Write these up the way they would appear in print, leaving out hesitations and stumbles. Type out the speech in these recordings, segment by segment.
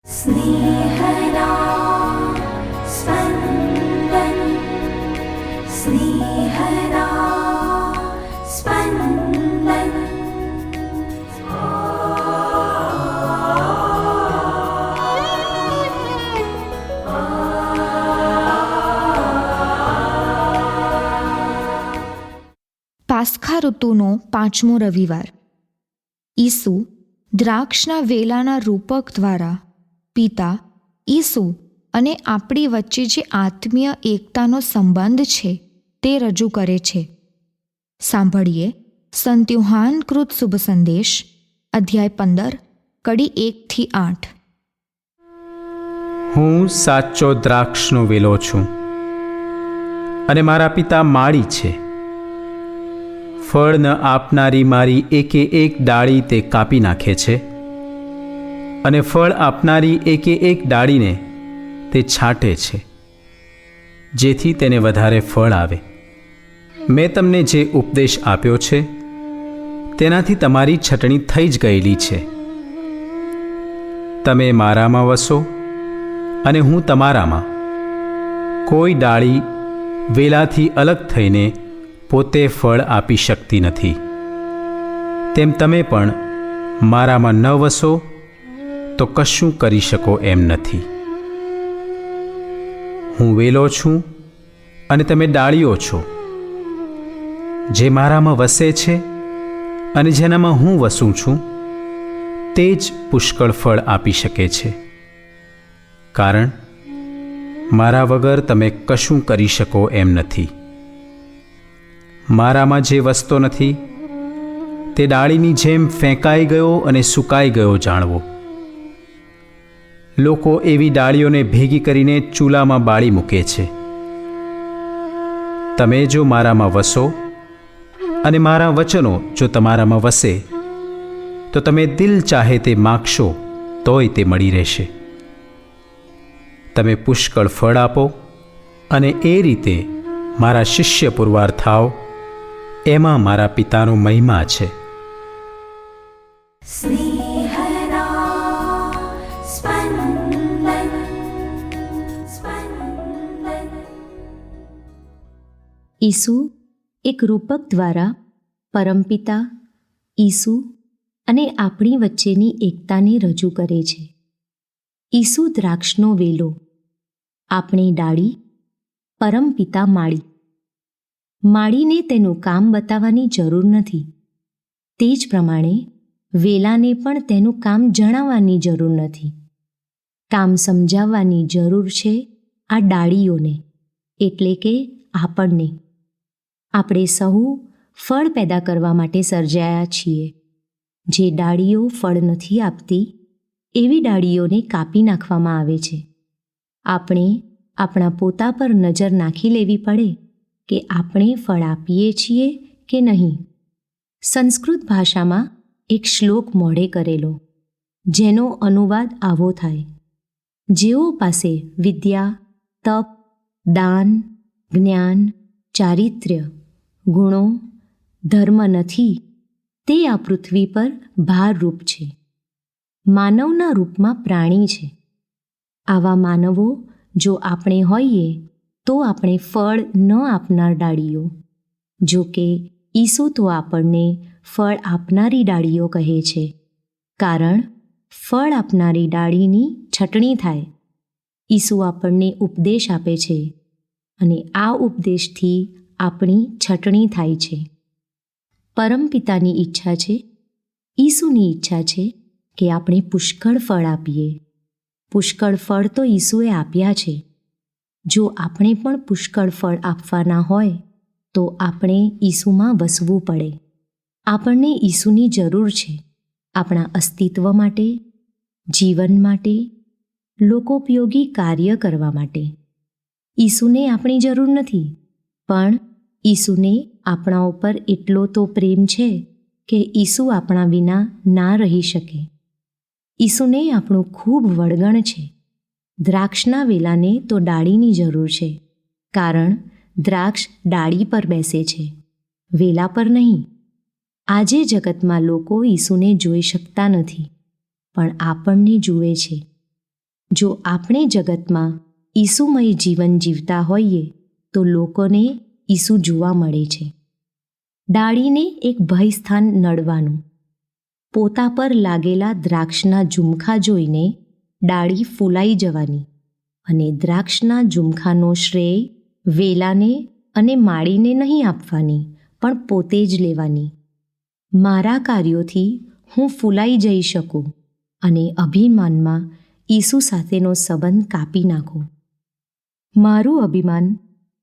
સ્નેહના સ્પંદન, સ્નેહના સ્પંદન. પાસ્ખા ઋતુનો 5મો રવિવાર. ઈસુ દ્રાક્ષના વેલાના રૂપક દ્વારા પિતા, ઈસુ અને આપણી વચ્ચે જે આત્મીય એકતાનો સંબંધ છે તે રજૂ કરે છે. સાંભળીએ સંત યુહાન કૃત શુભ સંદેશ, અધ્યાય 15, કડી 1-8. હું સાચો દ્રાક્ષનો વેલો છું અને મારા પિતા માળી છે. ફળ ન આપનારી મારી એકે એક ડાળી તે કાપી નાખે છે અને ફળ આપનારી એકે એક ડાળીને તે છાંટે છે, જેથી તેને વધારે ફળ આવે. મેં તમને જે ઉપદેશ આપ્યો છે તેનાથી તમારી છટણી થઈ જ ગયેલી છે. તમે મારામાં વસો અને હું તમારામાં. કોઈ ડાળી વેલાથી અલગ થઈને પોતે ફળ આપી શકતી નથી. તેમ તમે પણ મારામાં ન વસો તો કશું કરી શકો એમ નથી. હું વેલો છું અને તમે ડાળીઓ છો. જે મારામાં વસે છે અને જેનામાં હું વસું છું તે જ પુષ્કળ ફળ આપી શકે છે, કારણ મારા વગર તમે કશું કરી શકો એમ નથી. મારામાં જે વસતો નથી તે ડાળીની જેમ ફેંકાઈ ગયો અને સુકાઈ ગયો જાણવો. લોકો એવી ડાળીઓને ભેગી કરીને ચૂલામાં બાળી મૂકે છે. તમે જો મારામાં વસો અને મારા વચનો જો તમારામાં વસે તો તમે દિલ ચાહે તે માગશો તોય તે મળી રહેશે. તમે પુષ્કળ ફળ આપો અને એ રીતે મારા શિષ્ય પુરવાર થાઓ. એમાં મારા પિતાનો મહિમા છે. સ્નેહના સ્પંદન, સ્પંદન. ઈસુ એક રૂપક દ્વારા પરમપિતા, ઈસુ અને આપણી વચ્ચેની એકતાને રજૂ કરે છે. ઈસુ દ્રાક્ષનો વેલો, આપણી ડાળી, પરમપિતા માળી. માળીને તેનું કામ બતાવવાની જરૂર નથી, તે જ પ્રમાણે વેલાને પણ તેનું કામ જણાવવાની જરૂર નથી. કામ સમજાવવાની જરૂર છે આ ડાળીઓને, એટલે કે આપણને. આપણે સહુ ફળ પેદા કરવા માટે સર્જાયા છીએ. જે ડાળીઓ ફળ નથી આપતી એવી ડાળીઓને કાપી નાખવામાં આવે છે. આપણે આપણા પોતા પર નજર નાખી લેવી પડે કે આપણે ફળ આપીએ છીએ કે નહીં. સંસ્કૃત ભાષામાં એક શ્લોક મોઢે કરેલો, જેનો અનુવાદ આવો થાય: જેઓ પાસે વિદ્યા, તપ, દાન, જ્ઞાન, ચારિત્ર્ય, ગુણો, ધર્મ નથી તે આ પૃથ્વી પર ભારરૂપ છે, માનવના રૂપમાં પ્રાણી છે. આવા માનવો જો આપણે હોઈએ તો આપણે ફળ ન આપનાર ડાળીઓ. જો કે ઈસુ તો આપણને ફળ આપનારી ડાળીઓ કહે છે, કારણ ફળ આપનારી ડાળીની છટણી થાય. ઈસુ આપણને ઉપદેશ આપે છે અને આ ઉપદેશથી આપણી છટણી થાય છે. પરમપિતાની ઈચ્છા છે, ઈસુની ઈચ્છા છે કે આપણે પુષ્કળ ફળ આપીએ. પુષ્કળ ફળ તો ઈસુએ આપ્યા છે. જો આપણે પણ પુષ્કળ ફળ આપવાના હોય તો આપણે ઈસુમાં વસવું પડે. આપણને ઈસુની જરૂર છે, આપણા અસ્તિત્વ માટે, જીવન માટે, લોકોપયોગી કાર્ય કરવા માટે. ઈસુને આપણી જરૂર નથી, પણ ઈસુને આપણા ઉપર એટલો તો પ્રેમ છે કે ઈસુ આપણા વિના ના રહી શકે. ઈસુને આપણું ખૂબ વળગણ છે. દ્રાક્ષના વેલાને તો ડાળીની જરૂર છે, કારણ દ્રાક્ષ ડાળી પર બેસે છે, વેલા પર નહીં. આજે જગતમાં લોકો ઈસુને જોઈ શકતા નથી, પણ આપણને જુએ છે. જો આપણે જગતમાં ઈસુમય જીવન જીવતા હોઈએ તો લોકોને ઈસુ જોવા મળે છે. ડાળીને એક ભયસ્થાન નડવાનું. પોતા પર લાગેલા દ્રાક્ષના ઝુમખા જોઈને ડાળી ફૂલાઈ જવાની અને દ્રાક્ષના ઝુમખાનો શ્રેય વેલાને અને માળીને નહીં આપવાની, પણ પોતે જ લેવાની. મારા કાર્યોથી હું ફૂલાઈ જઈ શકું અને અભિમાનમાં ઈસુ સાથેનો સંબંધ કાપી નાખો. મારું અભિમાન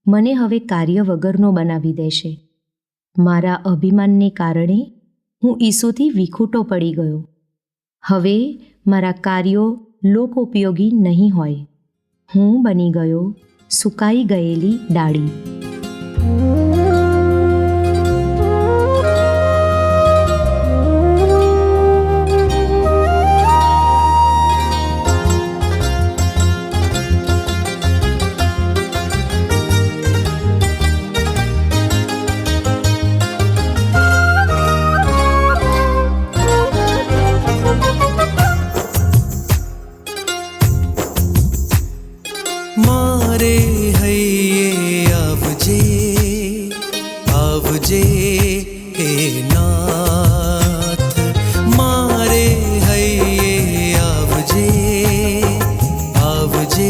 મને હવે કાર્ય વગરનો બનાવી દેશે. મારા અભિમાનને કારણે હું ઈસુથી વિખૂટો પડી ગયો. હવે મારા કાર્યો લોકોપયોગી નહીં હોય. હું બની ગયો સુકાઈ ગયેલી ડાળી. મારે હૈયે આવજે આવજે હે નાથ, મારે હૈયે આવજે આવજે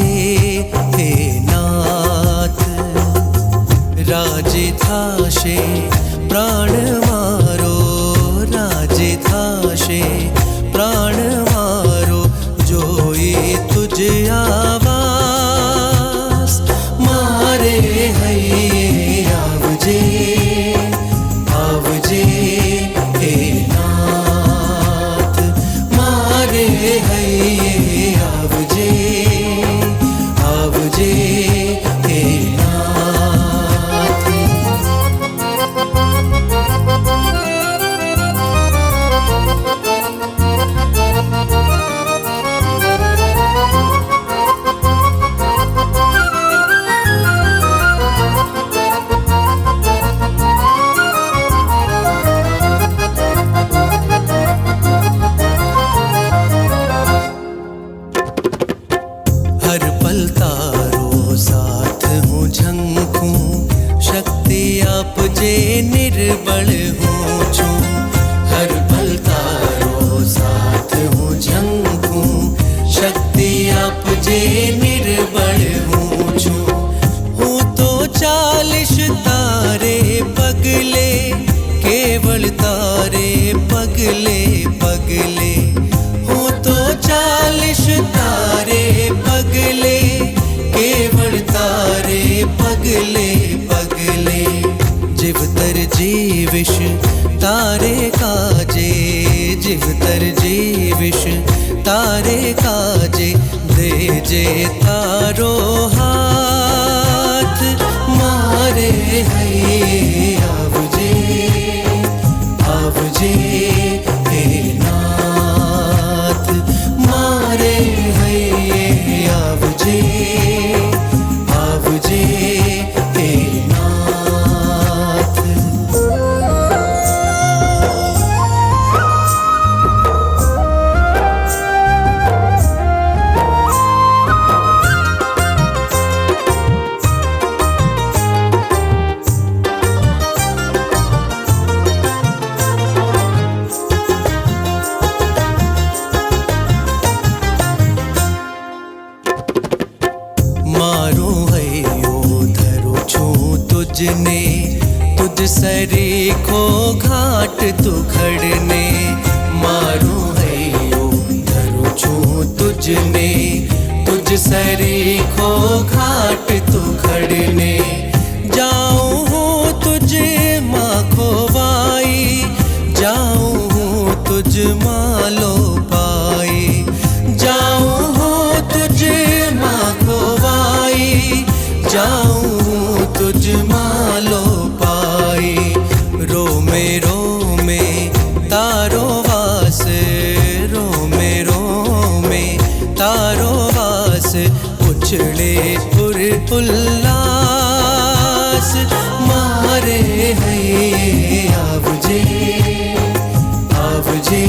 હે નાથ. રાજે થાશે પ્રાણ મારો, રાજે થાશે પ્રાણ મારો, જોઈએ તુજ આવાસ. મારે હૈયે આવજે આવજે હે નાથ, મારે હૈયે આવજે આવજે હે નાથ. हर पल तारो साथ हूँ झंखूं, शक्ति आपजे निर्बल हूँ छूं. हर पल तारो साथ हूँ झंखूं, शक्ति आपजे निर्बल हूँ छूं. हूँ तो चालिश तारे पगले, केवल तारे पगले पगले. हूँ तो चालिश तारे पगले, केवल तारे पगले पगले. जीवतर जीविश तारे काजे, जीवतर जीविश तारे काजे. दे जे तारो हाथ, मारे हैये आवजे आवजे हे नाथ, मारे हैये आवजे आवजे हे नाथ. मारो हयो धरो छूं तुझने, तुझ सरीखो घाट तू खड़ने. मारो हयो धरो छूं तुझने, तुझ सरीखो घाट तू खड़ने. जाऊं हूँ तुझ माँ खोवाई, जाऊं हूँ तुझ मालो पाई. जाऊं हूँ तुझ माँ खोवाई, जाऊं हूँ तुझ मालो पाई. रो में तारो वास, रो में तारो वास. उछले पुर उल्लास, मारे हैये आवजे आवजे